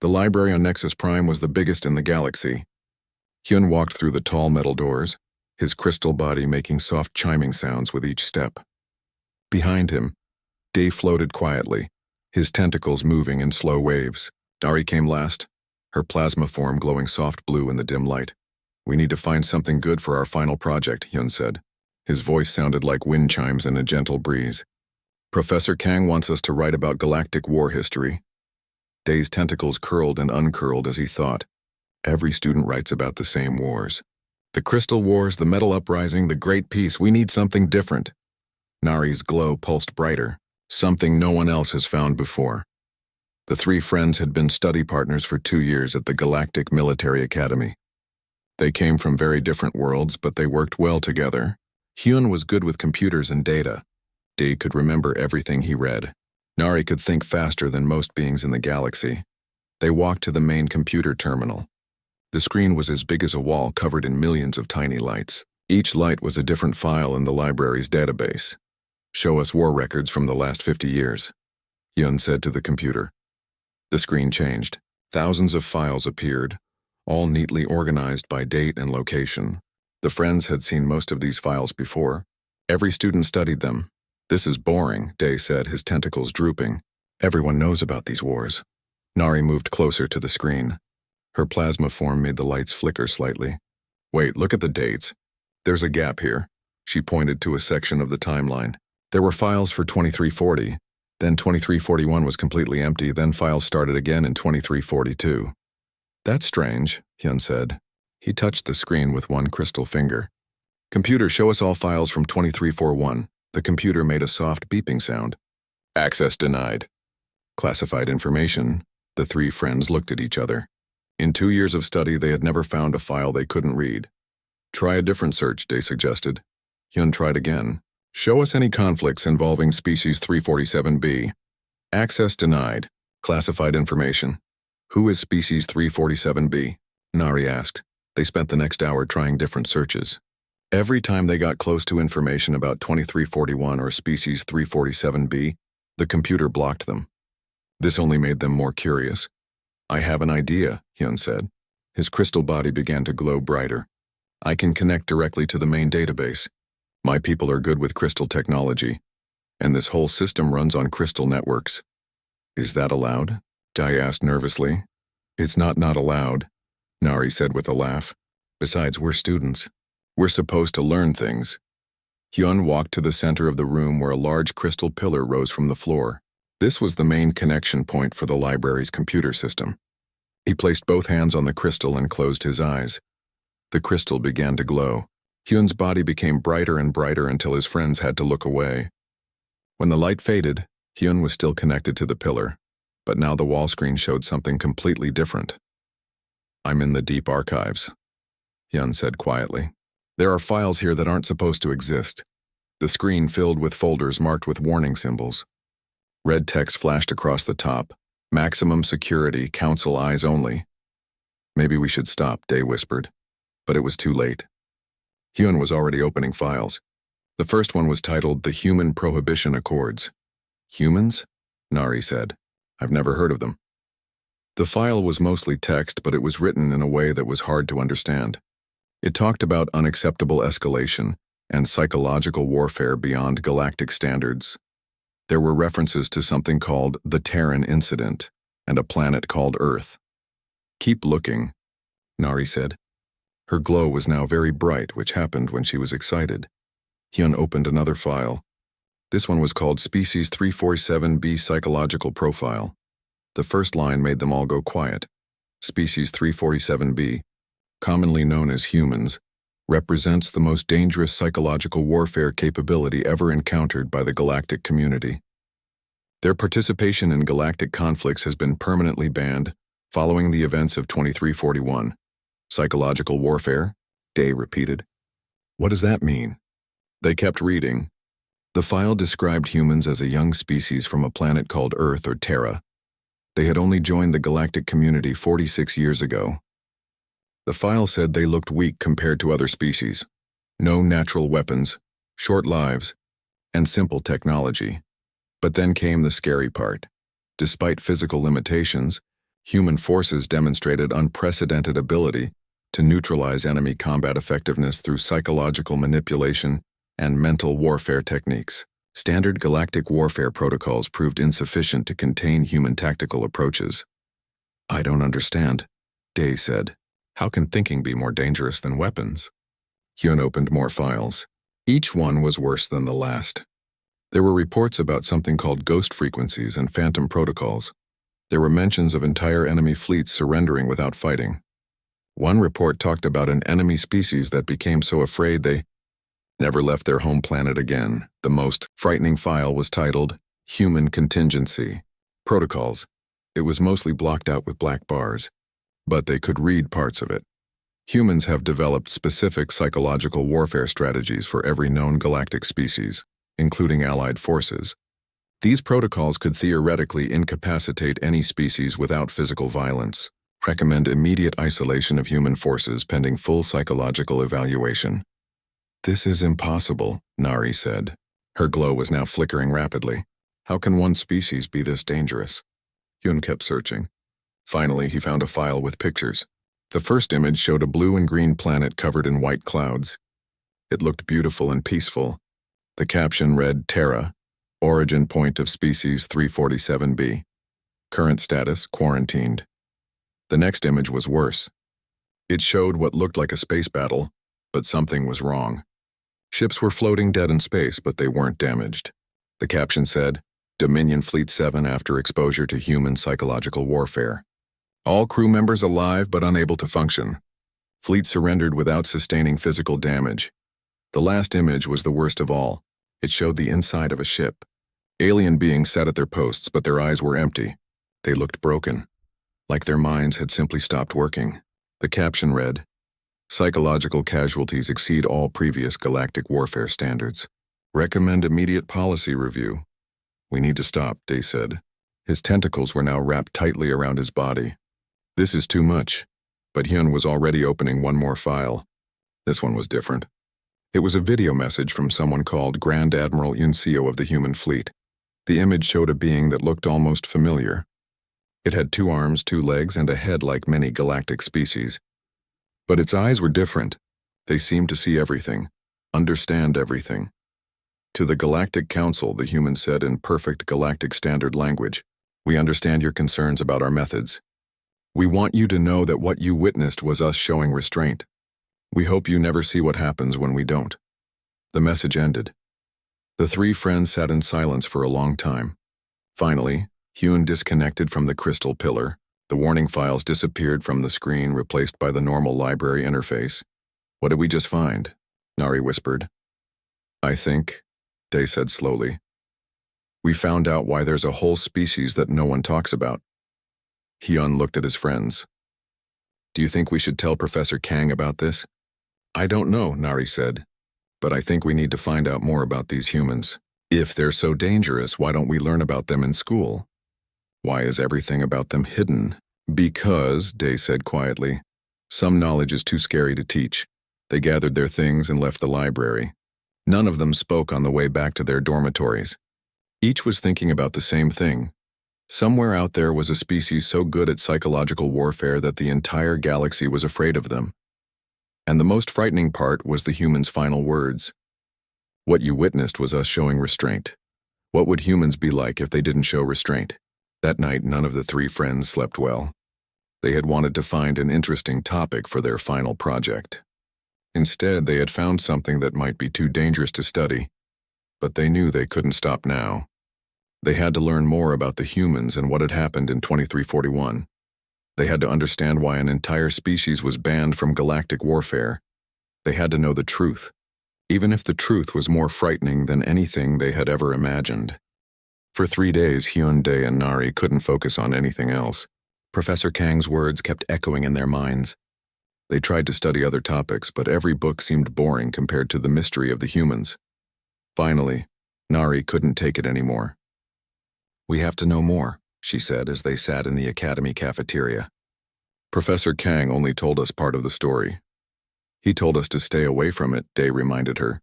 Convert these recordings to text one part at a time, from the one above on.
The library on Nexus Prime was the biggest in the galaxy. Hyun walked through the tall metal doors, his crystal body making soft chiming sounds with each step. Behind him, Day floated quietly, his tentacles moving in slow waves. Dari came last, her plasma form glowing soft blue in the dim light. "We need to find something good for our final project," Hyun said. His voice sounded like wind chimes in a gentle breeze. "Professor Kang wants us to write about Galactic War history." Day's tentacles curled and uncurled as he thought. Every student writes about the same wars. The Crystal Wars, the Metal Uprising, the Great Peace. We need something different. Nari's glow pulsed brighter, something no one else has found before. The three friends had been study partners for 2 years at the Galactic Military Academy. They came from very different worlds, but they worked well together. Hyun was good with computers and data. Day could remember everything he read. Nari could think faster than most beings in the galaxy. They walked to the main computer terminal. The screen was as big as a wall covered in millions of tiny lights. Each light was a different file in the library's database. "Show us war records from the last 50 years, Hyun said to the computer. The screen changed. Thousands of files appeared, all neatly organized by date and location. The friends had seen most of these files before. Every student studied them. "This is boring," Day said, his tentacles drooping. "Everyone knows about these wars." Nari moved closer to the screen. Her plasma form made the lights flicker slightly. "Wait, look at the dates. There's a gap here." She pointed to a section of the timeline. There were files for 2340. Then 2341 was completely empty, then files started again in 2342. "That's strange," Hyun said. He touched the screen with one crystal finger. "Computer, show us all files from 2341. The computer made a soft beeping sound. "Access denied." Classified information. The three friends looked at each other. In 2 years of study, they had never found a file they couldn't read. "Try a different search," Day suggested. Hyun tried again. "Show us any conflicts involving species 347b. Access denied. Classified information. "Who is species 347b? Nari asked. They spent the next hour trying different searches. Every time they got close to information about 2341 or species 347b, the computer blocked them. This only made them more curious. "I have an idea," Hyun said. His crystal body began to glow brighter. "I can connect directly to the main database. My people are good with crystal technology, and this whole system runs on crystal networks." "Is that allowed?" Dai asked nervously. "It's not allowed," Nari said with a laugh. "Besides, we're students. We're supposed to learn things." Hyun walked to the center of the room where a large crystal pillar rose from the floor. This was the main connection point for the library's computer system. He placed both hands on the crystal and closed his eyes. The crystal began to glow. Hyun's body became brighter and brighter until his friends had to look away. When the light faded, Hyun was still connected to the pillar, but now the wall screen showed something completely different. "I'm in the deep archives," Hyun said quietly. "There are files here that aren't supposed to exist." The screen filled with folders marked with warning symbols. Red text flashed across the top. "Maximum security, council eyes only." "Maybe we should stop," Day whispered. But it was too late. Hyun was already opening files. The first one was titled The Human Prohibition Accords. "Humans?" Nari said. "I've never heard of them." The file was mostly text, but it was written in a way that was hard to understand. It talked about unacceptable escalation and psychological warfare beyond galactic standards. There were references to something called the Terran Incident and a planet called Earth. "Keep looking," Nari said. Her glow was now very bright, which happened when she was excited. Hyun opened another file. This one was called Species 347b Psychological Profile. The first line made them all go quiet. Species 347b, commonly known as humans, represents the most dangerous psychological warfare capability ever encountered by the galactic community. Their participation in galactic conflicts has been permanently banned following the events of 2341. "Psychological warfare?" Day repeated. "What does that mean?" They kept reading. The file described humans as a young species from a planet called Earth or Terra. They had only joined the galactic community 46 years ago. The file said they looked weak compared to other species. No natural weapons, short lives, and simple technology. But then came the scary part. Despite physical limitations, Human forces demonstrated unprecedented ability to neutralize enemy combat effectiveness through psychological manipulation and mental warfare techniques. Standard galactic warfare protocols proved insufficient to contain human tactical approaches. "I don't understand," Day said. "How can thinking be more dangerous than weapons?" Hyun opened more files. Each one was worse than the last. There were reports about something called ghost frequencies and phantom protocols. There were mentions of entire enemy fleets surrendering without fighting. One report talked about an enemy species that became so afraid they never left their home planet again. The most frightening file was titled Human Contingency Protocols. It was mostly blocked out with black bars, but they could read parts of it. Humans have developed specific psychological warfare strategies for every known galactic species, including allied forces. These protocols could theoretically incapacitate any species without physical violence. Recommend immediate isolation of human forces pending full psychological evaluation. "This is impossible," Nari said. Her glow was now flickering rapidly. "How can one species be this dangerous?" Hyun kept searching. Finally, he found a file with pictures. The first image showed a blue and green planet covered in white clouds. It looked beautiful and peaceful. The caption read, "Terra, origin point of species 347b. Current status, quarantined." The next image was worse. It showed what looked like a space battle, but something was wrong. Ships were floating dead in space, but they weren't damaged. The caption said, "Dominion Fleet 7 after exposure to human psychological warfare. All crew members alive but unable to function. Fleet surrendered without sustaining physical damage." The last image was the worst of all. It showed the inside of a ship. Alien beings sat at their posts, but their eyes were empty. They looked broken, like their minds had simply stopped working. The caption read, "Psychological casualties exceed all previous galactic warfare standards. Recommend immediate policy review." "We need to stop," Day said. His tentacles were now wrapped tightly around his body. "This is too much." But Hyun was already opening one more file. This one was different. It was a video message from someone called Grand Admiral Yunseo of the human fleet. The image showed a being that looked almost familiar. It had 2 arms, 2 legs, and a head like many galactic species. But its eyes were different. They seemed to see everything, understand everything. To the Galactic Council, the human said in perfect galactic standard language, "We understand your concerns about our methods. We want you to know that what you witnessed was us showing restraint. We hope you never see what happens when we don't." The message ended. The 3 friends sat in silence for a long time. Finally, Hyun disconnected from the crystal pillar. The warning files disappeared from the screen, replaced by the normal library interface. "What did we just find?" Nari whispered. "I think," Day said slowly, "we found out why there's a whole species that no one talks about." Hyun looked at his friends. "Do you think we should tell Professor Kang about this?" "I don't know," Nari said, "but I think we need to find out more about these humans. If they're so dangerous, why don't we learn about them in school? Why is everything about them hidden?" "Because," Day said quietly, "some knowledge is too scary to teach." They gathered their things and left the library. None of them spoke on the way back to their dormitories. Each was thinking about the same thing. Somewhere out there was a species so good at psychological warfare that the entire galaxy was afraid of them. And the most frightening part was the humans' final words. "What you witnessed was us showing restraint. What would humans be like if they didn't show restraint?" That night, none of the 3 friends slept well. They had wanted to find an interesting topic for their final project. Instead, they had found something that might be too dangerous to study, but they knew they couldn't stop now. They had to learn more about the humans and what had happened in 2341. They had to understand why an entire species was banned from galactic warfare. They had to know the truth, even if the truth was more frightening than anything they had ever imagined. For 3 days, Hyun, Day, and Nari couldn't focus on anything else. Professor Kang's words kept echoing in their minds. They tried to study other topics, but every book seemed boring compared to the mystery of the humans. Finally, Nari couldn't take it anymore. "We have to know more," she said as they sat in the academy cafeteria. "Professor Kang only told us part of the story. He told us to stay away from it," Day reminded her.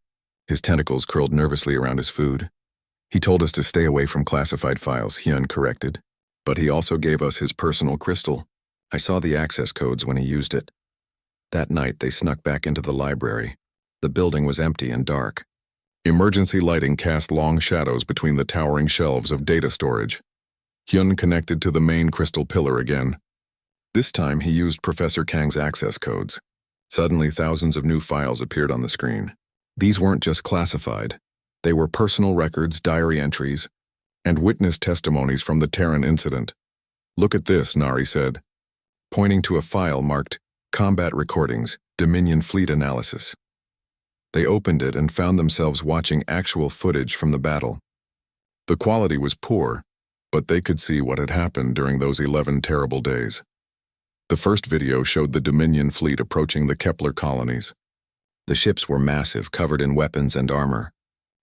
His tentacles curled nervously around his food. "He told us to stay away from classified files," Hyun corrected. But he also gave us his personal crystal. I saw the access codes when he used it. That night, they snuck back into the library. The building was empty and dark. Emergency lighting cast long shadows between the towering shelves of data storage. Hyun connected to the main crystal pillar again. This time, he used Professor Kang's access codes. Suddenly, thousands of new files appeared on the screen. These weren't just classified. They were personal records, diary entries, and witness testimonies from the Terran incident. "Look at this," Nari said, pointing to a file marked Combat Recordings, Dominion Fleet Analysis. They opened it and found themselves watching actual footage from the battle. The quality was poor, but they could see what had happened during those 11 terrible days. The first video showed the Dominion fleet approaching the Kepler colonies. The ships were massive, covered in weapons and armor.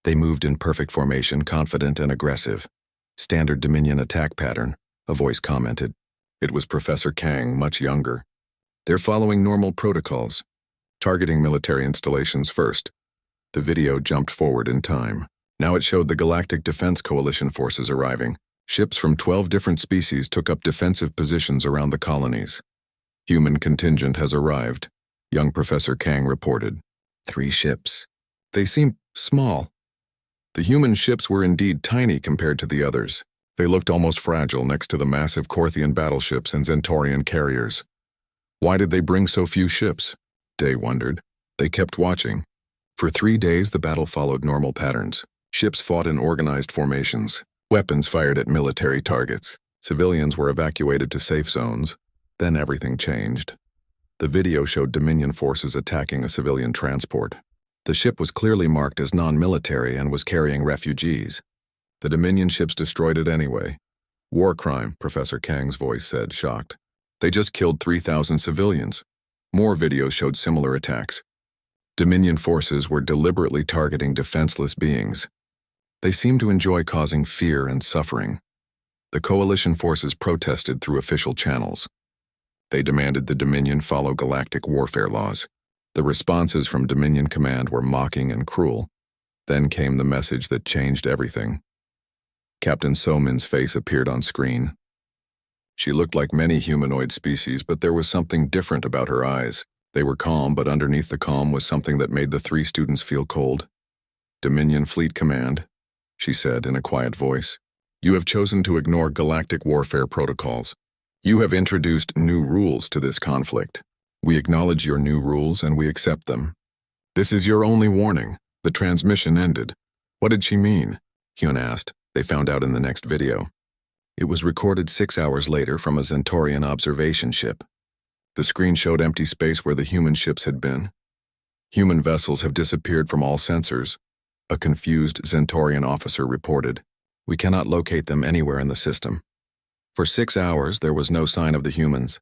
They moved in perfect formation, confident and aggressive. "Standard Dominion attack pattern," a voice commented. It was Professor Kang, much younger. "They're following normal protocols, targeting military installations first." The video jumped forward in time. Now it showed the Galactic Defense Coalition forces arriving. Ships from 12 different species took up defensive positions around the colonies. "Human contingent has arrived," young Professor Kang reported. 3 ships. They seemed small. The human ships were indeed tiny compared to the others. They looked almost fragile next to the massive Korthian battleships and Zentorian carriers. Why did they bring so few ships? Day wondered. They kept watching. For 3 days, the battle followed normal patterns. Ships fought in organized formations. Weapons fired at military targets. Civilians were evacuated to safe zones. Then everything changed. The video showed Dominion forces attacking a civilian transport. The ship was clearly marked as non-military and was carrying refugees. The Dominion ships destroyed it anyway. "War crime," Professor Kang's voice said, shocked. "They just killed 3,000 civilians." More videos showed similar attacks. Dominion forces were deliberately targeting defenseless beings. They seemed to enjoy causing fear and suffering. The coalition forces protested through official channels. They demanded the Dominion follow galactic warfare laws. The responses from Dominion Command were mocking and cruel. Then came the message that changed everything. Captain Somin's face appeared on screen. She looked like many humanoid species, but there was something different about her eyes. They were calm, but underneath the calm was something that made the 3 students feel cold. "Dominion Fleet Command," she said in a quiet voice. "You have chosen to ignore galactic warfare protocols. You have introduced new rules to this conflict. We acknowledge your new rules and we accept them. This is your only warning." The transmission ended. "What did she mean?" Hyun asked. They found out in the next video. It was recorded 6 hours later from a Zentorian observation ship. The screen showed empty space where the human ships had been. "Human vessels have disappeared from all sensors," a confused Zentorian officer reported. "We cannot locate them anywhere in the system." For 6 hours, there was no sign of the humans.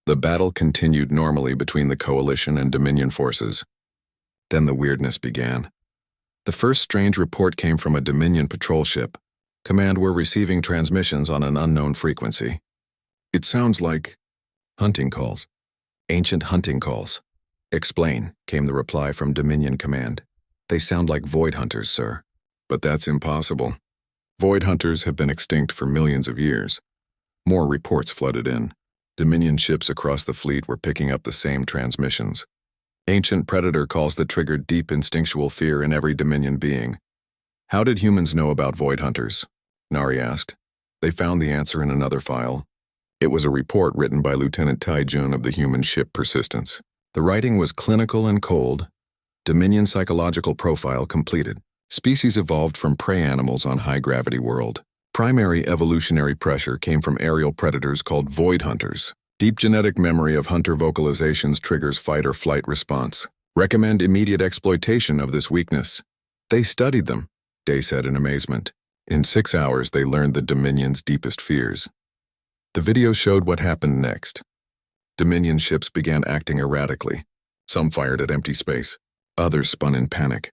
The battle continued normally between the Coalition and Dominion forces. Then the weirdness began. The first strange report came from a Dominion patrol ship. Command were receiving transmissions on an unknown frequency. "It sounds like hunting calls. Ancient hunting calls." "Explain," came the reply from Dominion Command. "They sound like void hunters, sir." "But that's impossible. Void hunters have been extinct for millions of years." More reports flooded in. Dominion ships across the fleet were picking up the same transmissions. Ancient predator calls that triggered deep instinctual fear in every Dominion being. "How did humans know about void hunters?" Nari asked. They found the answer in another file. It was a report written by Lieutenant Taijun of the human ship Persistence. The writing was clinical and cold. Dominion psychological profile completed. Species evolved from prey animals on high-gravity world. Primary evolutionary pressure came from aerial predators called void hunters. Deep genetic memory of hunter vocalizations triggers fight or flight response. Recommend immediate exploitation of this weakness. "They studied them," Day said in amazement. In 6 hours, they learned the Dominion's deepest fears. The video showed what happened next. Dominion ships began acting erratically. Some fired at empty space. Others spun in panic.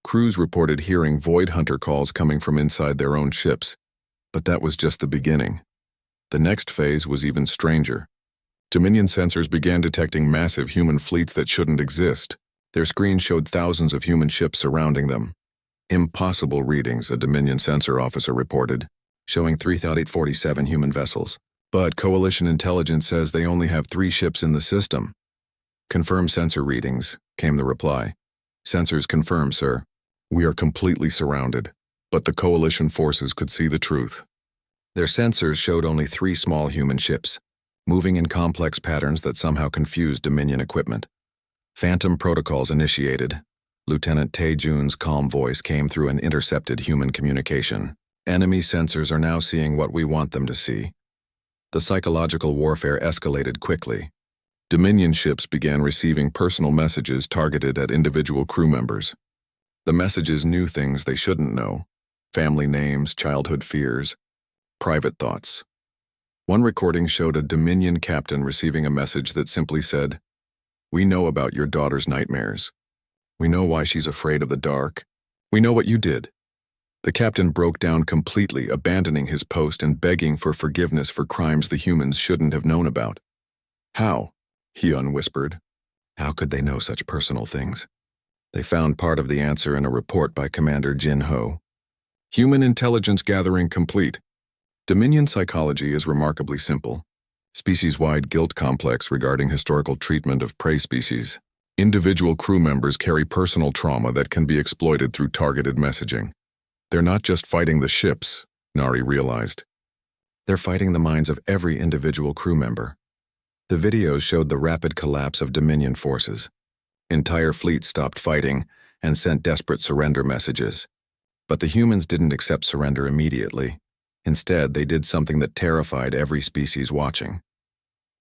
Crews reported hearing void hunter calls coming from inside their own ships. But that was just the beginning. The next phase was even stranger. Dominion sensors began detecting massive human fleets that shouldn't exist. Their screens showed thousands of human ships surrounding them. "Impossible readings," a Dominion sensor officer reported. showing 3,847 human vessels. But Coalition intelligence says they only have 3 ships in the system. Confirm sensor readings, came the reply. Sensors confirm, sir. We are completely surrounded, but the Coalition forces could see the truth. Their sensors showed only 3 small human ships, moving in complex patterns that somehow confused Dominion equipment. Phantom protocols initiated. Lieutenant Tae-jun's calm voice came through an intercepted human communication. Enemy sensors are now seeing what we want them to see. The psychological warfare escalated quickly. Dominion ships began receiving personal messages targeted at individual crew members. The messages knew things they shouldn't know: family names, childhood fears, private thoughts. One recording showed a Dominion captain receiving a message that simply said, "We know about your daughter's nightmares. We know why she's afraid of the dark. We know what you did." The captain broke down completely, abandoning his post and begging for forgiveness for crimes the humans shouldn't have known about. "How?" Hyun whispered. "How could they know such personal things?" They found part of the answer in a report by Commander Jin Ho. Human intelligence gathering complete. Dominion psychology is remarkably simple. Species-wide guilt complex regarding historical treatment of prey species. Individual crew members carry personal trauma that can be exploited through targeted messaging. They're not just fighting the ships, Nari realized. They're fighting the minds of every individual crew member. The videos showed the rapid collapse of Dominion forces. Entire fleets stopped fighting and sent desperate surrender messages. But the humans didn't accept surrender immediately. Instead, they did something that terrified every species watching.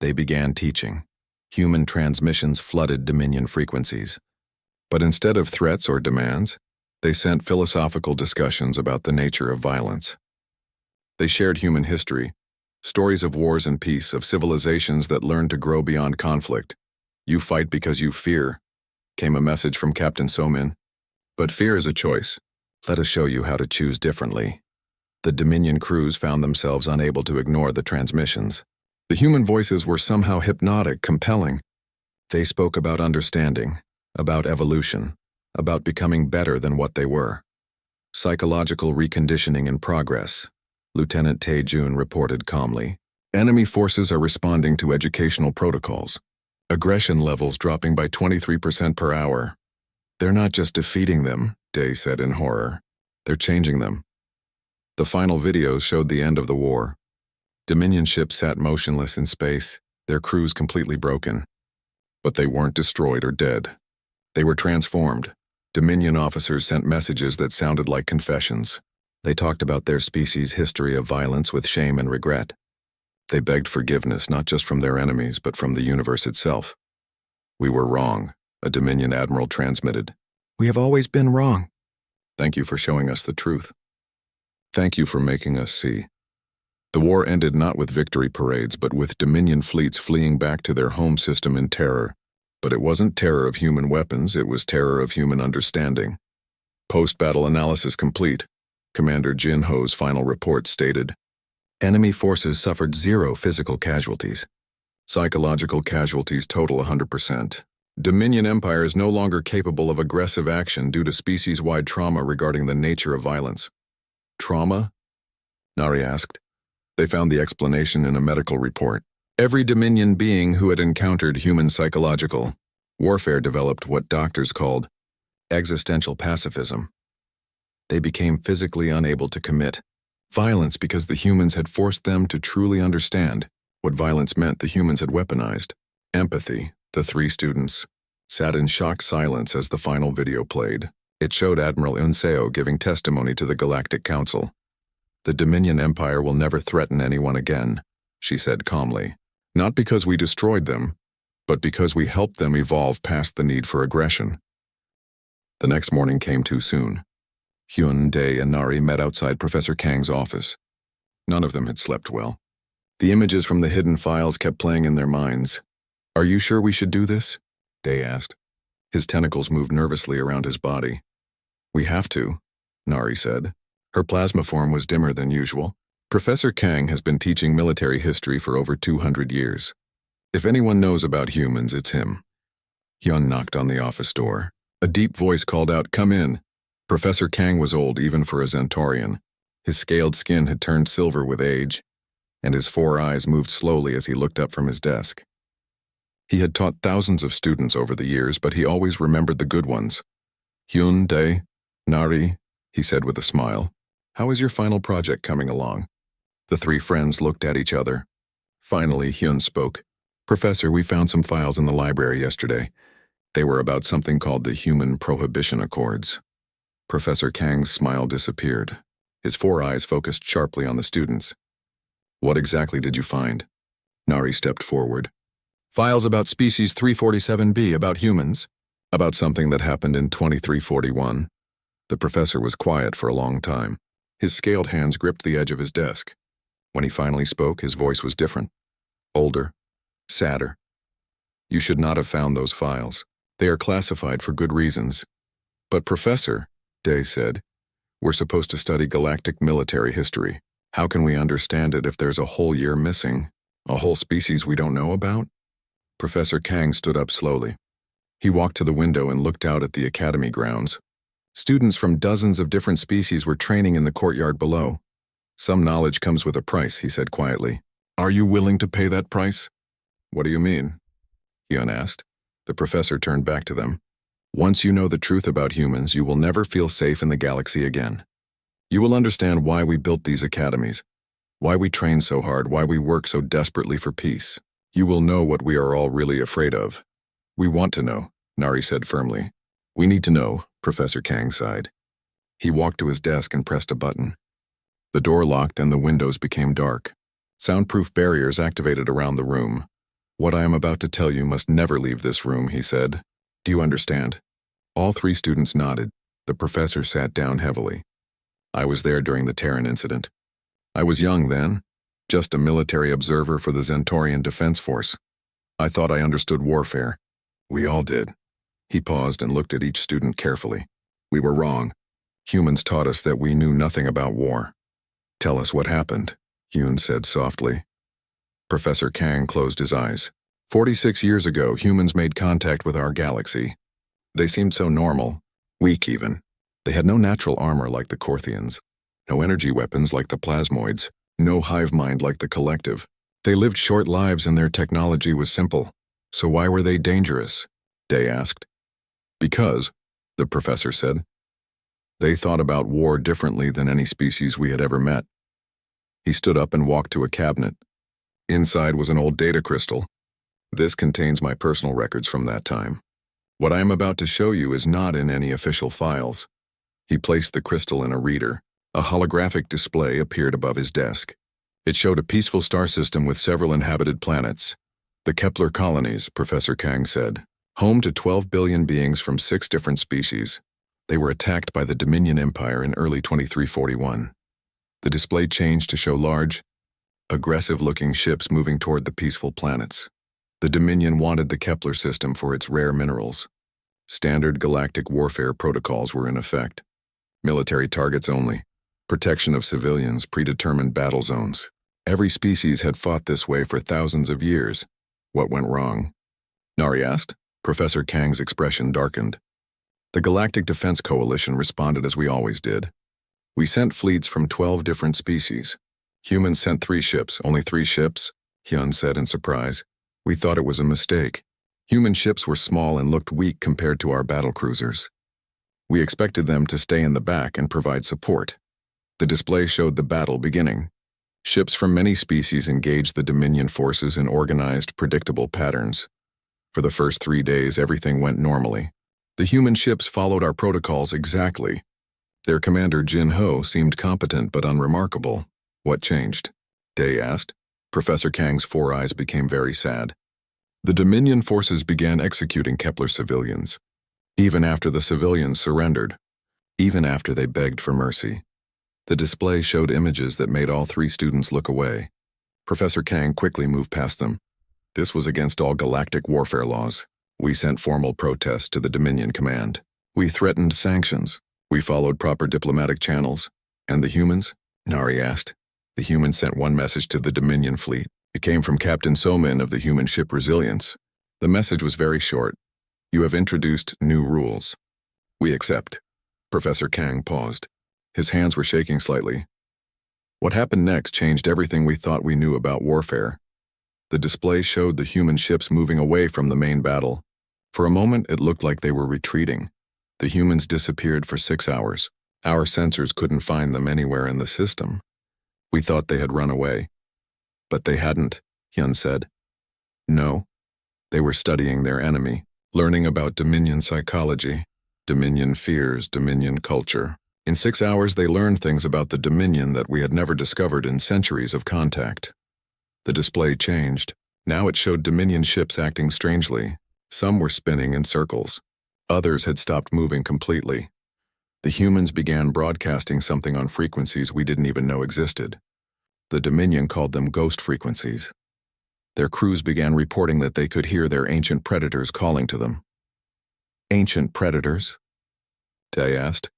They began teaching. Human transmissions flooded Dominion frequencies. But instead of threats or demands, they sent philosophical discussions about the nature of violence. They shared human history, stories of wars and peace, of civilizations that learned to grow beyond conflict. "You fight because you fear," came a message from Captain Somin. "But fear is a choice. Let us show you how to choose differently." The Dominion crews found themselves unable to ignore the transmissions. The human voices were somehow hypnotic, compelling. They spoke about understanding, about evolution, about becoming better than what they were. Psychological reconditioning in progress, Lieutenant Tae-jun reported calmly. Enemy forces are responding to educational protocols. Aggression levels dropping by 23% per hour. "They're not just defeating them," Dae said in horror. "They're changing them." The final videos showed the end of the war. Dominion ships sat motionless in space, their crews completely broken. But they weren't destroyed or dead. They were transformed. Dominion officers sent messages that sounded like confessions. They talked about their species' history of violence with shame and regret. They begged forgiveness not just from their enemies, but from the universe itself. "We were wrong," a Dominion admiral transmitted. "We have always been wrong. Thank you for showing us the truth. Thank you for making us see." The war ended not with victory parades, but with Dominion fleets fleeing back to their home system in terror. But it wasn't terror of human weapons, it was terror of human understanding. Post-battle analysis complete. Commander Jin Ho's final report stated, "Enemy forces suffered 0 physical casualties. Psychological casualties total 100%. Dominion Empire is no longer capable of aggressive action due to species-wide trauma regarding the nature of violence." "Trauma?" Nari asked. They found the explanation in a medical report. Every Dominion being who had encountered human psychological warfare developed what doctors called existential pacifism. They became physically unable to commit violence because the humans had forced them to truly understand what violence meant. The humans had weaponized empathy. The 3 students sat in shocked silence as the final video played. It showed Admiral Unseo giving testimony to the Galactic Council. "The Dominion Empire will never threaten anyone again," she said calmly. "Not because we destroyed them, but because we helped them evolve past the need for aggression." The next morning came too soon. Hyun, Dae, and Nari met outside Professor Kang's office. None of them had slept well. The images from the hidden files kept playing in their minds. "Are you sure we should do this?" Dae asked. His tentacles moved nervously around his body. "We have to," Nari said. Her plasma form was dimmer than usual. "Professor Kang has been teaching military history for over 200 years. If anyone knows about humans, it's him." Hyun knocked on the office door. A deep voice called out, "Come in." Professor Kang was old even for a Zentaurian. His scaled skin had turned silver with age, and his four eyes moved slowly as he looked up from his desk. He had taught thousands of students over the years, but he always remembered the good ones. Hyun, Dae, Nari, he said with a smile. How is your final project coming along? The three friends looked at each other. Finally, Hyun spoke. Professor, we found some files in the library yesterday. They were about something called the Human Prohibition Accords. Professor Kang's smile disappeared. His four eyes focused sharply on the students. What exactly did you find? Nari stepped forward. Files about species 347b, about humans, about something that happened in 2341. The professor was quiet for a long time. His scaled hands gripped the edge of his desk. When he finally spoke, his voice was different. Older. Sadder. You should not have found those files. They are classified for good reasons. But Professor, Dae said, we're supposed to study galactic military history. How can we understand it if there's a whole year missing? A whole species we don't know about? Professor Kang stood up slowly. He walked to the window and looked out at the academy grounds. Students from dozens of different species were training in the courtyard below. Some knowledge comes with a price, he said quietly. Are you willing to pay that price? What do you mean? Hyun asked. The professor turned back to them. Once you know the truth about humans, you will never feel safe in the galaxy again. You will understand why we built these academies, why we train so hard, why we work so desperately for peace. You will know what we are all really afraid of. We want to know, Nari said firmly. We need to know, Professor Kang sighed. He walked to his desk and pressed a button. The door locked and the windows became dark. Soundproof barriers activated around the room. What I am about to tell you must never leave this room, he said. Do you understand? All three students nodded. The professor sat down heavily. I was there during the Terran incident. I was young then, just a military observer for the Zentorian Defense Force. I thought I understood warfare. We all did. He paused and looked at each student carefully. We were wrong. Humans taught us that we knew nothing about war. Tell us what happened, Hyun said softly. Professor Kang closed his eyes. 46 years ago, humans made contact with our galaxy. They seemed so normal, weak even. They had no natural armor like the Korthians, no energy weapons like the plasmoids, no hive mind like the collective. They lived short lives and their technology was simple. So why were they dangerous? Dae asked. Because, the professor said, they thought about war differently than any species we had ever met. He stood up and walked to a cabinet. Inside was an old data crystal. This contains my personal records from that time. What I am about to show you is not in any official files. He placed the crystal in a reader. A holographic display appeared above his desk. It showed a peaceful star system with several inhabited planets. The Kepler colonies, Professor Kang said, home to 12 billion beings from 6 different species. They were attacked by the Dominion Empire in early 2341. The display changed to show large, aggressive-looking ships moving toward the peaceful planets. The Dominion wanted the Kepler system for its rare minerals. Standard galactic warfare protocols were in effect. Military targets only. Protection of civilians, predetermined battle zones. Every species had fought this way for thousands of years. What went wrong? Nari asked. Professor Kang's expression darkened. The Galactic Defense Coalition responded as we always did. We sent fleets from 12 different species. Humans sent 3 ships, only 3 ships, Hyun said in surprise. We thought it was a mistake. Human ships were small and looked weak compared to our battlecruisers. We expected them to stay in the back and provide support. The display showed the battle beginning. Ships from many species engaged the Dominion forces in organized, predictable patterns. For the first 3 days, everything went normally. The human ships followed our protocols exactly. Their commander, Jin Ho, seemed competent but unremarkable. What changed? Dae asked. Professor Kang's 4 eyes became very sad. The Dominion forces began executing Kepler civilians. Even after the civilians surrendered. Even after they begged for mercy. The display showed images that made all 3 students look away. Professor Kang quickly moved past them. This was against all galactic warfare laws. We sent formal protests to the Dominion command. We threatened sanctions. We followed proper diplomatic channels. And the humans? Nari asked. The humans sent one message to the Dominion fleet. It came from Captain Somin of the human ship Resilience. The message was very short. You have introduced new rules. We accept. Professor Kang paused. His hands were shaking slightly. What happened next changed everything we thought we knew about warfare. The display showed the human ships moving away from the main battle. For a moment, it looked like they were retreating. The humans disappeared for 6 hours. Our sensors couldn't find them anywhere in the system. We thought they had run away. But they hadn't, Hyun said. No. They were studying their enemy, learning about Dominion psychology, Dominion fears, Dominion culture. In 6 hours, they learned things about the Dominion that we had never discovered in centuries of contact. The display changed. Now it showed Dominion ships acting strangely. Some were spinning in circles. Others had stopped moving completely. The humans began broadcasting something on frequencies we didn't even know existed. The Dominion called them ghost frequencies. Their crews began reporting that they could hear their ancient predators calling to them. Ancient predators? Day asked.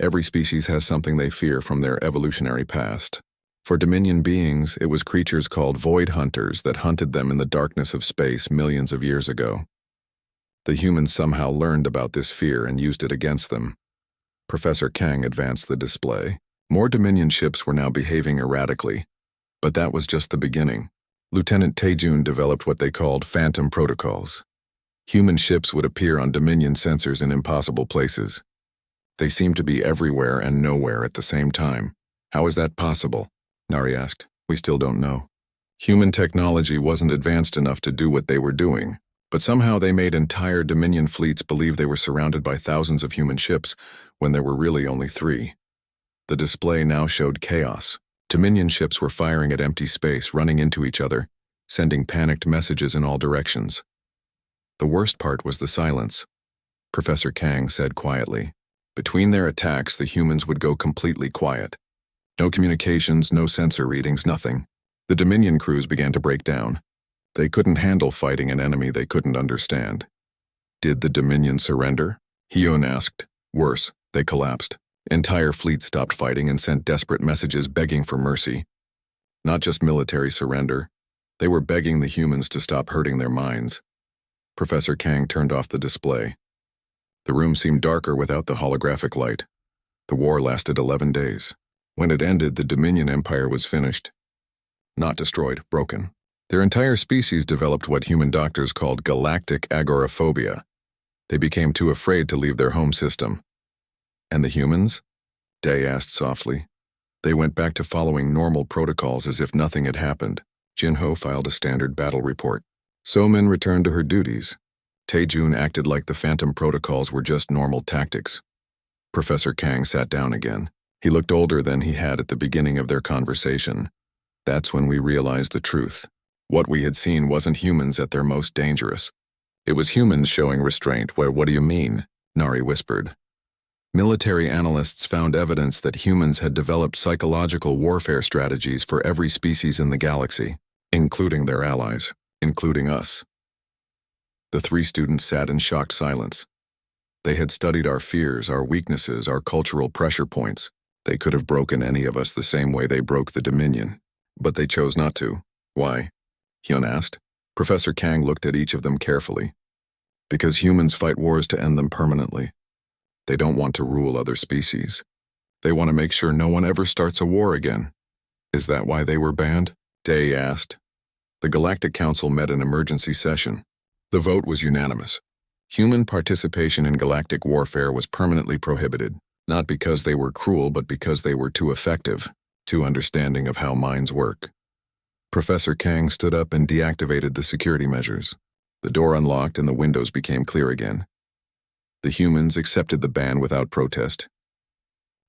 Every species has something they fear from their evolutionary past. For Dominion beings, it was creatures called void hunters that hunted them in the darkness of space millions of years ago. The humans somehow learned about this fear and used it against them. Professor Kang advanced the display. More Dominion ships were now behaving erratically. But that was just the beginning. Lieutenant Taejun developed what they called phantom protocols. Human ships would appear on Dominion sensors in impossible places. They seemed to be everywhere and nowhere at the same time. How is that possible? Nari asked. We still don't know. Human technology wasn't advanced enough to do what they were doing, but somehow they made entire Dominion fleets believe they were surrounded by thousands of human ships when there were really only 3. The display now showed chaos. Dominion ships were firing at empty space, running into each other, sending panicked messages in all directions. The worst part was the silence. Professor Kang said quietly. Between their attacks, the humans would go completely quiet. No communications, no sensor readings, nothing. The Dominion crews began to break down. They couldn't handle fighting an enemy they couldn't understand. Did the Dominion surrender? Hyun asked. Worse, they collapsed. Entire fleets stopped fighting and sent desperate messages begging for mercy. Not just military surrender. They were begging the humans to stop hurting their minds. Professor Kang turned off the display. The room seemed darker without the holographic light. The war lasted 11 days. When it ended, the Dominion Empire was finished. Not destroyed, broken. Their entire species developed what human doctors called galactic agoraphobia. They became too afraid to leave their home system. And the humans? Day asked softly. They went back to following normal protocols as if nothing had happened. Jinho filed a standard battle report. Somin returned to her duties. Taejun acted like the phantom protocols were just normal tactics. Professor Kang sat down again. He looked older than he had at the beginning of their conversation. That's when we realized the truth. What we had seen wasn't humans at their most dangerous. It was humans showing restraint. What do you mean? Nari whispered. Military analysts found evidence that humans had developed psychological warfare strategies for every species in the galaxy, including their allies, including us. The 3 students sat in shocked silence. They had studied our fears, our weaknesses, our cultural pressure points. They could have broken any of us the same way they broke the Dominion. But they chose not to. Why? Hyun asked. Professor Kang looked at each of them carefully. Because humans fight wars to end them permanently. They don't want to rule other species. They want to make sure no one ever starts a war again. Is that why they were banned? Day asked. The Galactic Council met an emergency session. The vote was unanimous. Human participation in galactic warfare was permanently prohibited, not because they were cruel, but because they were too effective, too understanding of how minds work. Professor Kang stood up and deactivated the security measures. The door unlocked and the windows became clear again. The humans accepted the ban without protest.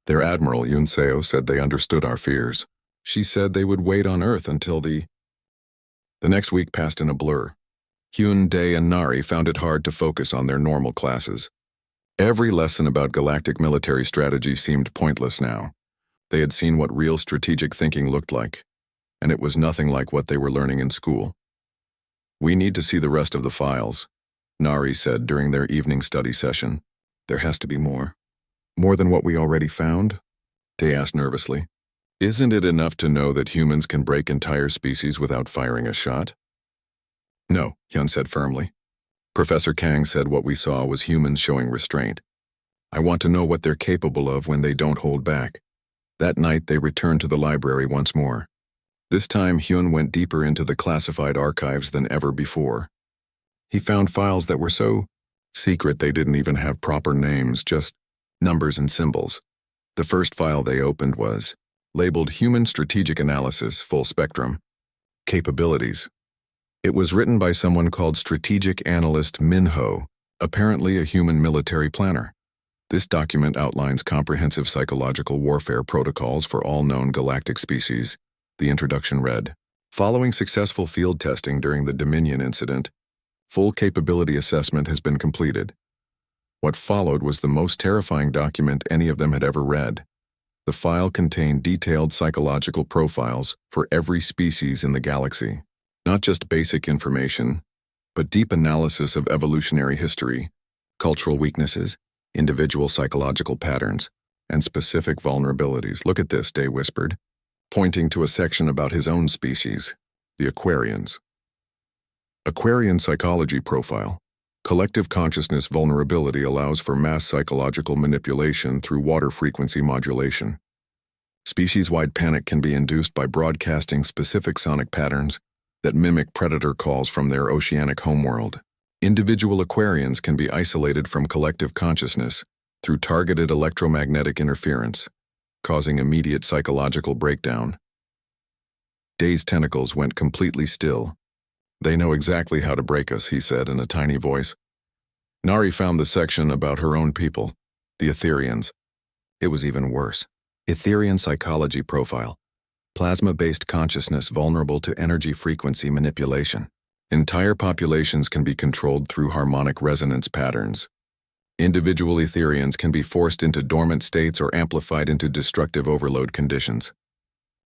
Their admiral, Yoon Seo, said they understood our fears. She said they would wait on Earth until the next week passed in a blur. Hyun, Dae, and Nari found it hard to focus on their normal classes. Every lesson about galactic military strategy seemed pointless now. They had seen what real strategic thinking looked like, and it was nothing like what they were learning in school. We need to see the rest of the files, Nari said during their evening study session. There has to be more. More than what we already found? Dae asked nervously. Isn't it enough to know that humans can break entire species without firing a shot? No, Hyun said firmly. Professor Kang said what we saw was humans showing restraint. I want to know what they're capable of when they don't hold back. That night they returned to the library once more. This time Hyun went deeper into the classified archives than ever before. He found files that were so secret they didn't even have proper names, just numbers and symbols. The first file they opened was labeled Human Strategic Analysis, Full Spectrum. Capabilities. It was written by someone called Strategic Analyst Minho, apparently a human military planner. This document outlines comprehensive psychological warfare protocols for all known galactic species. The introduction read, "Following successful field testing during the Dominion incident, full capability assessment has been completed." What followed was the most terrifying document any of them had ever read. The file contained detailed psychological profiles for every species in the galaxy. Not just basic information, but deep analysis of evolutionary history, cultural weaknesses, individual psychological patterns, and specific vulnerabilities. "Look at this," Day whispered, pointing to a section about his own species, the Aquarians. Aquarian Psychology Profile. Collective consciousness vulnerability allows for mass psychological manipulation through water frequency modulation. Species-wide panic can be induced by broadcasting specific sonic patterns that mimic predator calls from their oceanic homeworld. Individual Aquarians can be isolated from collective consciousness through targeted electromagnetic interference, causing immediate psychological breakdown. Day's tentacles went completely still. "They know exactly how to break us," he said in a tiny voice. Nari found the section about her own people, the Etherians. It was even worse. Etherian Psychology Profile. Plasma-based consciousness vulnerable to energy frequency manipulation. Entire populations can be controlled through harmonic resonance patterns. Individual Etherians can be forced into dormant states or amplified into destructive overload conditions.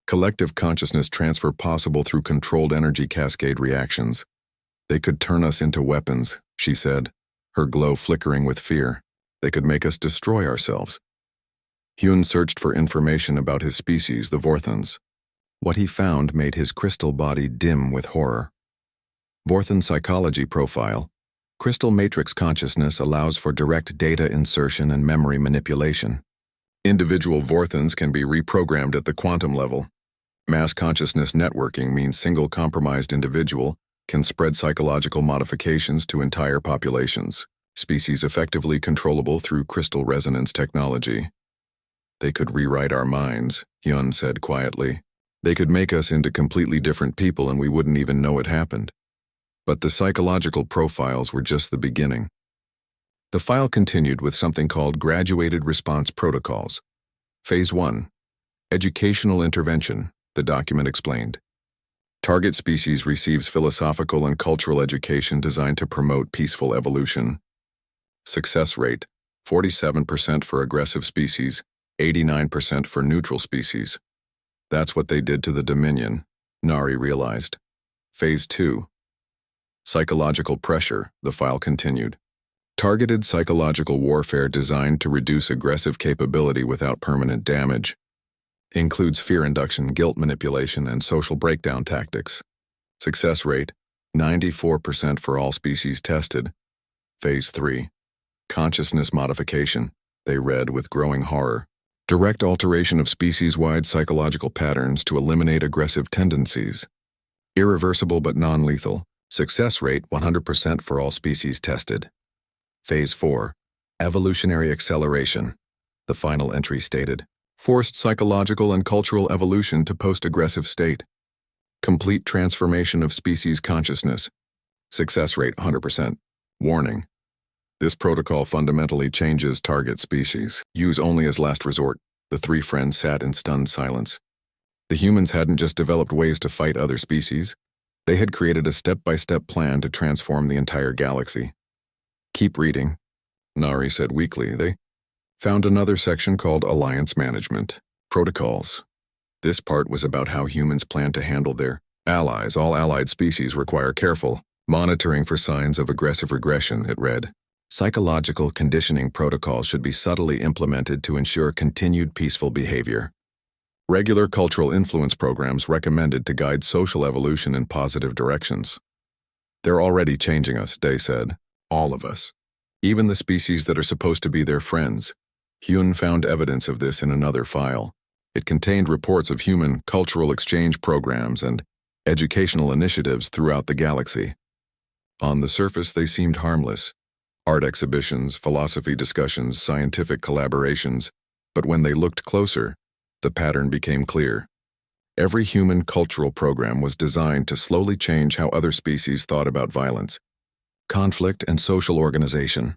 Collective consciousness transfer possible through controlled energy cascade reactions. "They could turn us into weapons," she said, her glow flickering with fear. "They could make us destroy ourselves." Hyun searched for information about his species, the Vorthons. What he found made his crystal body dim with horror. Vorthon Psychology Profile. Crystal matrix consciousness allows for direct data insertion and memory manipulation. Individual Vorthons can be reprogrammed at the quantum level. Mass consciousness networking means single compromised individual can spread psychological modifications to entire populations, species effectively controllable through crystal resonance technology. "They could rewrite our minds," Hyun said quietly. "They could make us into completely different people and we wouldn't even know it happened." But the psychological profiles were just the beginning. The file continued with something called Graduated Response Protocols. Phase 1. Educational Intervention, the document explained. Target species receives philosophical and cultural education designed to promote peaceful evolution. Success rate, 47% for aggressive species, 89% for neutral species. That's what they did to the Dominion, Nari realized. Phase 2. Psychological pressure, the file continued. Targeted psychological warfare designed to reduce aggressive capability without permanent damage. Includes fear induction, guilt manipulation, and social breakdown tactics. Success rate, 94% for all species tested. Phase 3. Consciousness modification, they read with growing horror. Direct alteration of species-wide psychological patterns to eliminate aggressive tendencies. Irreversible but non-lethal. Success rate, 100% for all species tested. Phase 4. Evolutionary acceleration, the final entry stated. Forced psychological and cultural evolution to post-aggressive state. Complete transformation of species consciousness. Success rate 100%. Warning. This protocol fundamentally changes target species. Use only as last resort. The three friends sat in stunned silence. The humans hadn't just developed ways to fight other species. They had created a step-by-step plan to transform the entire galaxy. Keep reading, Nari said weakly. They found another section called Alliance Management. Protocols. This part was about how humans plan to handle their allies. All allied species require careful monitoring for signs of aggressive regression, it read. Psychological conditioning protocols should be subtly implemented to ensure continued peaceful behavior. Regular cultural influence programs recommended to guide social evolution in positive directions. They're already changing us, Day said. All of us. Even the species that are supposed to be their friends. Hyun found evidence of this in another file. It contained reports of human cultural exchange programs and educational initiatives throughout the galaxy. On the surface, they seemed harmless. Art exhibitions, philosophy discussions, scientific collaborations. But when they looked closer, the pattern became clear. Every human cultural program was designed to slowly change how other species thought about violence, conflict, and social organization.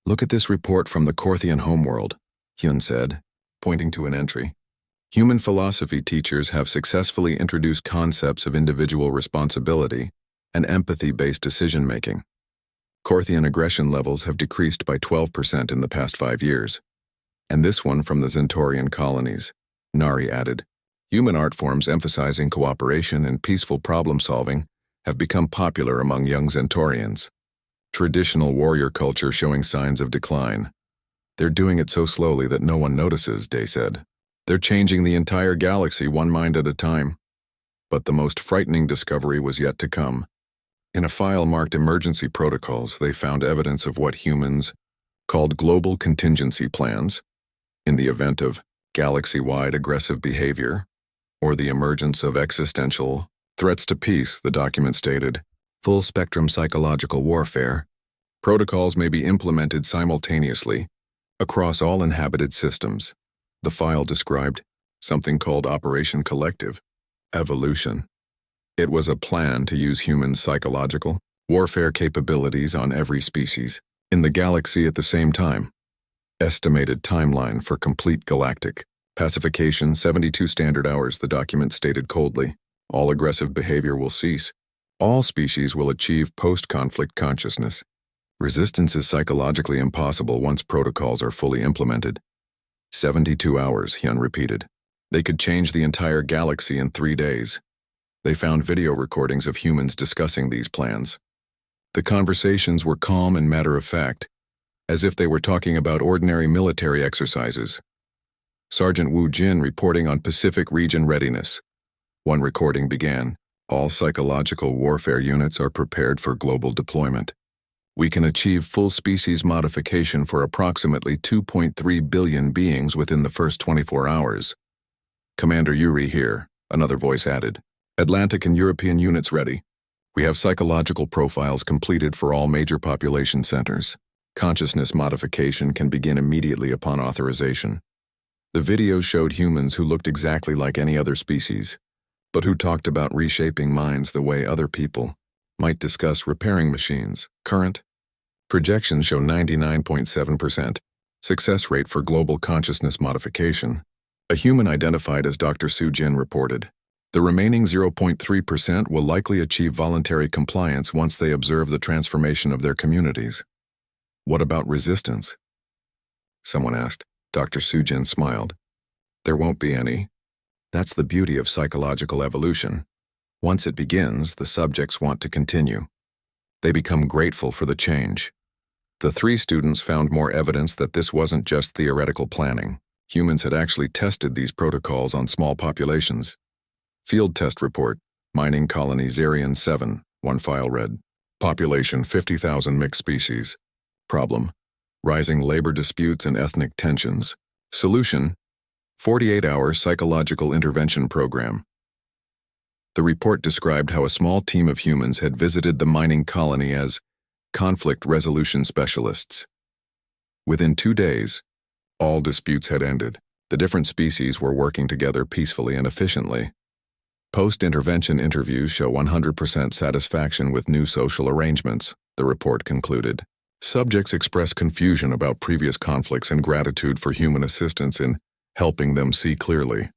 "Look at this report from the Korthian homeworld," Hyun said, pointing to an entry. "Human philosophy teachers have successfully introduced concepts of individual responsibility and empathy-based decision-making. Korthian aggression levels have decreased by 12% in the past 5 years. And this one from the Zentorian colonies," Nari added. "Human art forms emphasizing cooperation and peaceful problem-solving have become popular among young Zentorians. Traditional warrior culture showing signs of decline. They're doing it so slowly that no one notices," Day said. "They're changing the entire galaxy one mind at a time." But the most frightening discovery was yet to come. In a file marked Emergency Protocols, they found evidence of what humans called global contingency plans. In the event of galaxy-wide aggressive behavior, or the emergence of existential threats to peace, the document stated, full-spectrum psychological warfare, protocols may be implemented simultaneously across all inhabited systems. The file described something called Operation Collective Evolution. It was a plan to use human psychological warfare capabilities on every species in the galaxy at the same time. Estimated timeline for complete galactic pacification, 72 standard hours, the document stated coldly. All aggressive behavior will cease. All species will achieve post-conflict consciousness. Resistance is psychologically impossible once protocols are fully implemented. 72 hours, Hyun repeated. They could change the entire galaxy in 3 days. They found video recordings of humans discussing these plans. The conversations were calm and matter-of-fact, as if they were talking about ordinary military exercises. Sergeant Wu Jin reporting on Pacific region readiness. One recording began, "All psychological warfare units are prepared for global deployment. We can achieve full species modification for approximately 2.3 billion beings within the first 24 hours. Commander Yuri here," another voice added. "Atlantic and European units ready. We have psychological profiles completed for all major population centers. Consciousness modification can begin immediately upon authorization." The videos showed humans who looked exactly like any other species, but who talked about reshaping minds the way other people might discuss repairing machines. Current projections show 99.7% success rate for global consciousness modification. A human identified as Dr. Su Jin reported. The remaining 0.3% will likely achieve voluntary compliance once they observe the transformation of their communities. "What about resistance?" someone asked. Dr. Su Jin smiled. "There won't be any. That's the beauty of psychological evolution. Once it begins, the subjects want to continue. They become grateful for the change." The 3 students found more evidence that this wasn't just theoretical planning. Humans had actually tested these protocols on small populations. Field test report, Mining Colony Zarian 7, one file read. Population 50,000 mixed species. Problem: rising labor disputes and ethnic tensions. Solution: 48-hour psychological intervention program. The report described how a small team of humans had visited the mining colony as conflict resolution specialists. Within 2 days, all disputes had ended. The different species were working together peacefully and efficiently. Post-intervention interviews show 100% satisfaction with new social arrangements, the report concluded. Subjects express confusion about previous conflicts and gratitude for human assistance in helping them see clearly.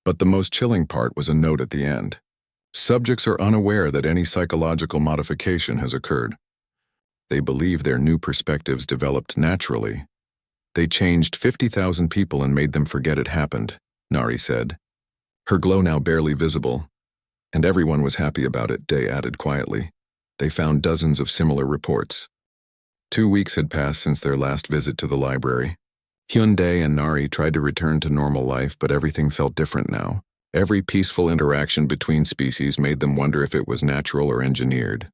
But the most chilling part was a note at the end. Subjects are unaware that any psychological modification has occurred. They believe their new perspectives developed naturally. They changed 50,000 people and made them forget it happened, Nari said. Her glow now barely visible, and everyone was happy about it, Day added quietly. They found dozens of similar reports. 2 weeks had passed since their last visit to the library. Hyun Dae and Nari tried to return to normal life, but everything felt different now. Every peaceful interaction between species made them wonder if it was natural or engineered.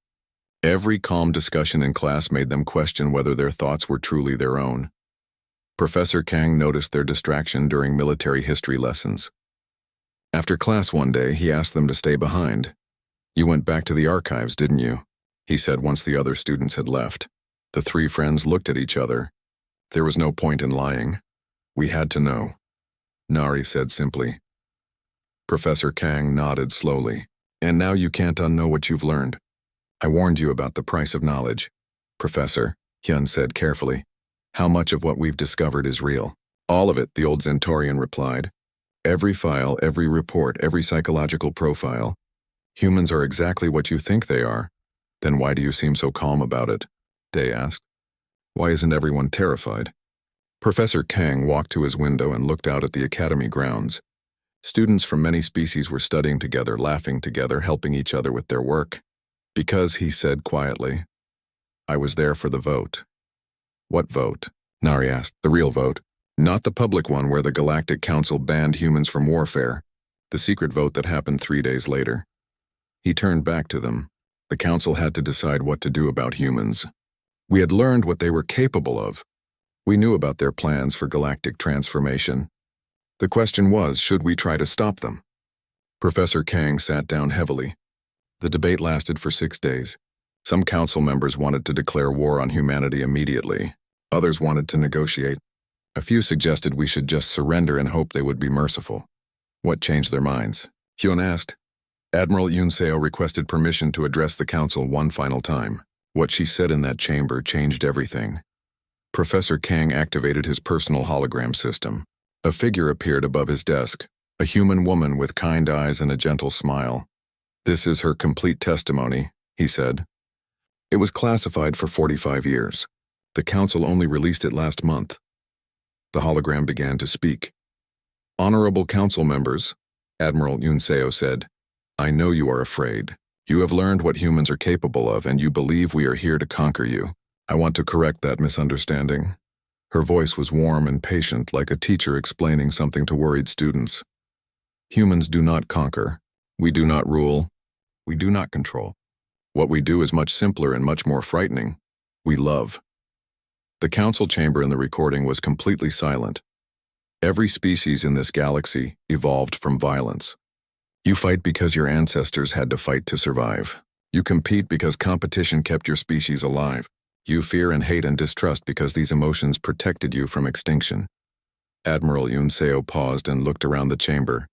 Every calm discussion in class made them question whether their thoughts were truly their own. Professor Kang noticed their distraction during military history lessons. After class one day, he asked them to stay behind. "You went back to the archives, didn't you?" he said once the other students had left. The three friends looked at each other. There was no point in lying. "We had to know," Nari said simply. Professor Kang nodded slowly. "And now you can't unknow what you've learned. I warned you about the price of knowledge." "Professor," Hyun said carefully, "how much of what we've discovered is real?" "All of it," the old Centaurian replied. "Every file, every report, every psychological profile. Humans are exactly what you think they are." "Then why do you seem so calm about it?" Day asked. "Why isn't everyone terrified?" Professor Kang walked to his window and looked out at the academy grounds. Students from many species were studying together, laughing together, helping each other with their work. "Because," he said quietly, "I was there for the vote." "What vote?" Nari asked. "The real vote. Not the public one where the Galactic Council banned humans from warfare. The secret vote that happened 3 days later." He turned back to them. "The Council had to decide what to do about humans. We had learned what they were capable of. We knew about their plans for galactic transformation. The question was, should we try to stop them?" Professor Kang sat down heavily. The debate lasted for 6 days. Some council members wanted to declare war on humanity immediately. Others wanted to negotiate. A few suggested we should just surrender and hope they would be merciful. "What changed their minds?" Hyun asked. Admiral Yoon Seo requested permission to address the council one final time. What she said in that chamber changed everything. Professor Kang activated his personal hologram system. A figure appeared above his desk, a human woman with kind eyes and a gentle smile. "This is her complete testimony," he said. "It was classified for 45 years. The council only released it last month." The hologram began to speak. "Honorable council members," Admiral Yoon Seo said, "I know you are afraid. You have learned what humans are capable of, and you believe we are here to conquer you. I want to correct that misunderstanding." Her voice was warm and patient, like a teacher explaining something to worried students. "Humans do not conquer. We do not rule. We do not control. What we do is much simpler and much more frightening. We love." The council chamber in the recording was completely silent. Every species in this galaxy evolved from violence. You fight because your ancestors had to fight to survive. You compete because competition kept your species alive. You fear and hate and distrust because these emotions protected you from extinction. Admiral Yoon Seo paused and looked around the chamber.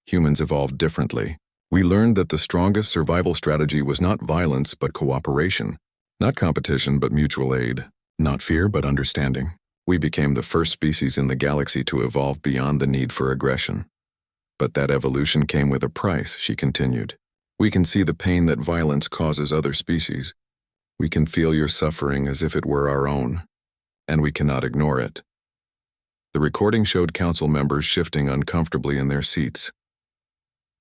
Humans evolved differently. We learned that the strongest survival strategy was not violence but cooperation. Not competition but mutual aid. Not fear but understanding. We became the first species in the galaxy to evolve beyond the need for aggression. But that evolution came with a price, she continued. We can see the pain that violence causes other species. We can feel your suffering as if it were our own, and we cannot ignore it. The recording showed council members shifting uncomfortably in their seats.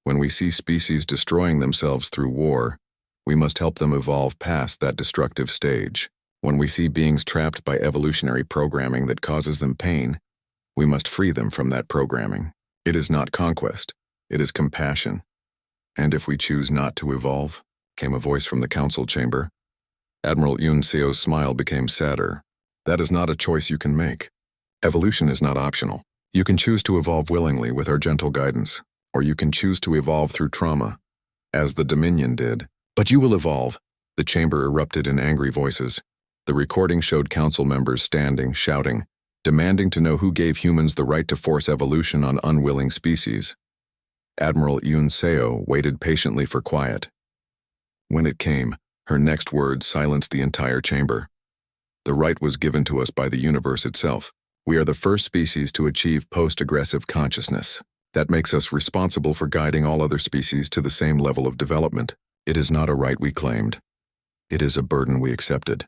When we see species destroying themselves through war, we must help them evolve past that destructive stage. When we see beings trapped by evolutionary programming that causes them pain, we must free them from that programming. It is not conquest, it is compassion. "And if we choose not to evolve?" came a voice from the council chamber. Admiral Yoon Seo's smile became sadder. "That is not a choice you can make. Evolution is not optional. You can choose to evolve willingly with our gentle guidance, or you can choose to evolve through trauma, as the Dominion did. But you will evolve." The chamber erupted in angry voices. The recording showed council members standing, shouting, demanding to know who gave humans the right to force evolution on unwilling species. Admiral Yoon Seo waited patiently for quiet. When it came, her next words silenced the entire chamber. "The right was given to us by the universe itself. We are the first species to achieve post-aggressive consciousness. That makes us responsible for guiding all other species to the same level of development. It is not a right we claimed. It is a burden we accepted."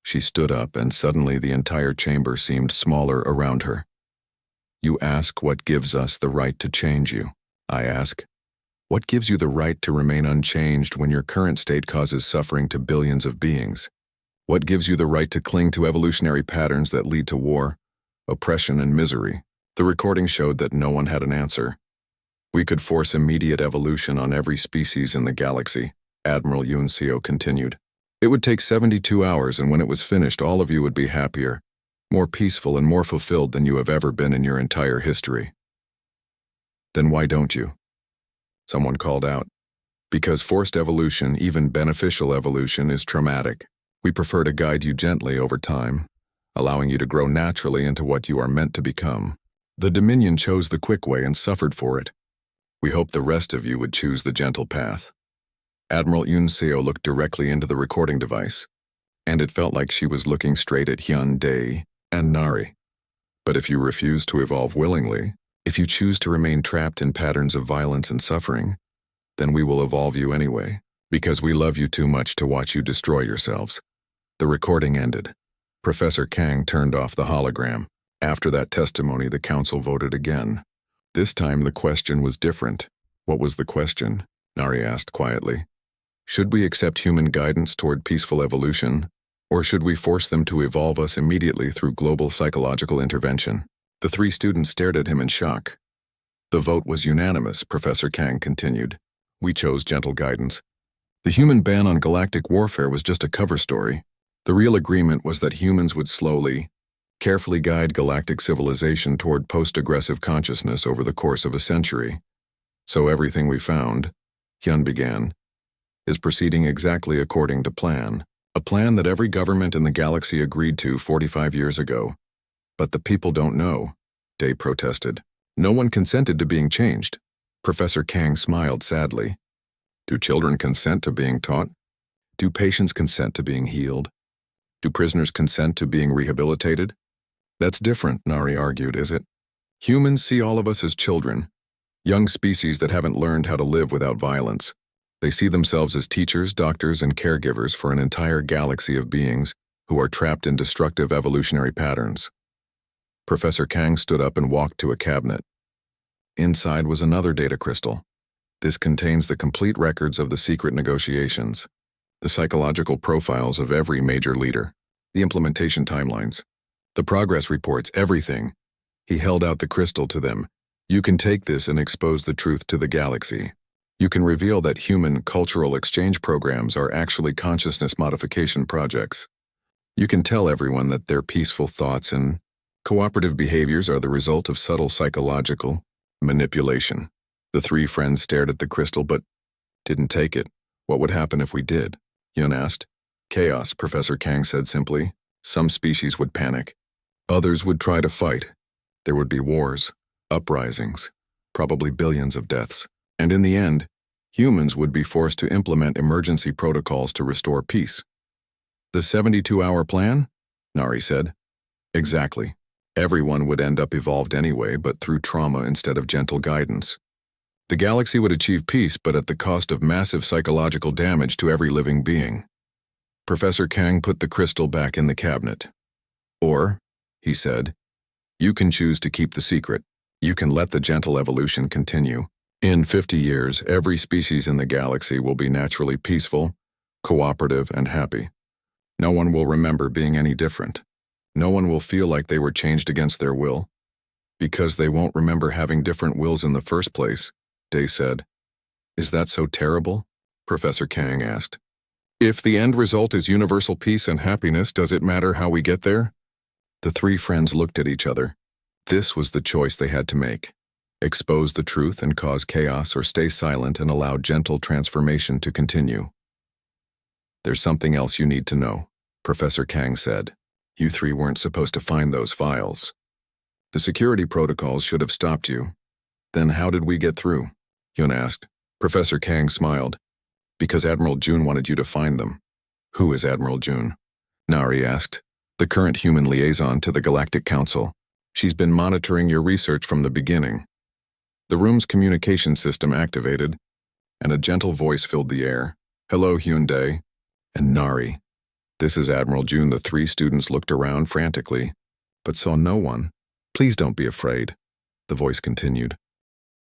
She stood up, and suddenly the entire chamber seemed smaller around her. "You ask what gives us the right to change you. I ask, what gives you the right to remain unchanged when your current state causes suffering to billions of beings? What gives you the right to cling to evolutionary patterns that lead to war, oppression, and misery?" The recording showed that no one had an answer. "We could force immediate evolution on every species in the galaxy," Admiral Yoon Seo continued. "It would take 72 hours, and when it was finished, all of you would be happier, more peaceful and more fulfilled than you have ever been in your entire history. Then why don't you? Someone called out. Because forced evolution, even beneficial evolution, is traumatic. We prefer to guide you gently over time, allowing you to grow naturally into what you are meant to become. The Dominion chose the quick way and suffered for it. We hope the rest of you would choose the gentle path. Admiral Yoon Seo looked directly into the recording device, and it felt like she was looking straight at Hyun Dae and Nari. But if you refuse to evolve willingly, if you choose to remain trapped in patterns of violence and suffering, then we will evolve you anyway, because we love you too much to watch you destroy yourselves. The recording ended. Professor Kang turned off the hologram. After that testimony, the council voted again. This time the question was different. What was the question? Nari asked quietly. Should we accept human guidance toward peaceful evolution, or should we force them to evolve us immediately through global psychological intervention? The three students stared at him in shock. The vote was unanimous, Professor Kang continued. We chose gentle guidance. The human ban on galactic warfare was just a cover story. The real agreement was that humans would slowly, carefully guide galactic civilization toward post-aggressive consciousness over the course of a century. So everything we found, Hyun began, is proceeding exactly according to plan, a plan that every government in the galaxy agreed to 45 years ago. But the people don't know, Dae protested. No one consented to being changed. Professor Kang smiled sadly. Do children consent to being taught? Do patients consent to being healed? Do prisoners consent to being rehabilitated? That's different, Nari argued, is it? Humans see all of us as children, young species that haven't learned how to live without violence. They see themselves as teachers, doctors, and caregivers for an entire galaxy of beings who are trapped in destructive evolutionary patterns. Professor Kang stood up and walked to a cabinet. Inside was another data crystal. This contains the complete records of the secret negotiations, the psychological profiles of every major leader, the implementation timelines, the progress reports, everything. He held out the crystal to them. You can take this and expose the truth to the galaxy. You can reveal that human cultural exchange programs are actually consciousness modification projects. You can tell everyone that their peaceful thoughts and cooperative behaviors are the result of subtle psychological manipulation. The three friends stared at the crystal but didn't take it. What would happen if we did? Hyun asked. Chaos, Professor Kang said simply. Some species would panic. Others would try to fight. There would be wars, uprisings, probably billions of deaths. And in the end, humans would be forced to implement emergency protocols to restore peace. The 72-hour plan? Nari said. Exactly. Everyone would end up evolved anyway, but through trauma instead of gentle guidance. The galaxy would achieve peace, but at the cost of massive psychological damage to every living being. Professor Kang put the crystal back in the cabinet. Or, he said, you can choose to keep the secret. You can let the gentle evolution continue. In 50 years, every species in the galaxy will be naturally peaceful, cooperative, and happy. No one will remember being any different. No one will feel like they were changed against their will. Because they won't remember having different wills in the first place, Dae said. Is that so terrible? Professor Kang asked. If the end result is universal peace and happiness, does it matter how we get there? The three friends looked at each other. This was the choice they had to make. Expose the truth and cause chaos, or stay silent and allow gentle transformation to continue. There's something else you need to know, Professor Kang said. You three weren't supposed to find those files. The security protocols should have stopped you. Then how did we get through? Hyun asked. Professor Kang smiled. Because Admiral June wanted you to find them. Who is Admiral June? Nari asked. The current human liaison to the Galactic Council. She's been monitoring your research from the beginning. The room's communication system activated, and a gentle voice filled the air. Hello, Hyun Dae. And Nari. This is Admiral June. The three students looked around frantically, but saw no one. Please don't be afraid, the voice continued.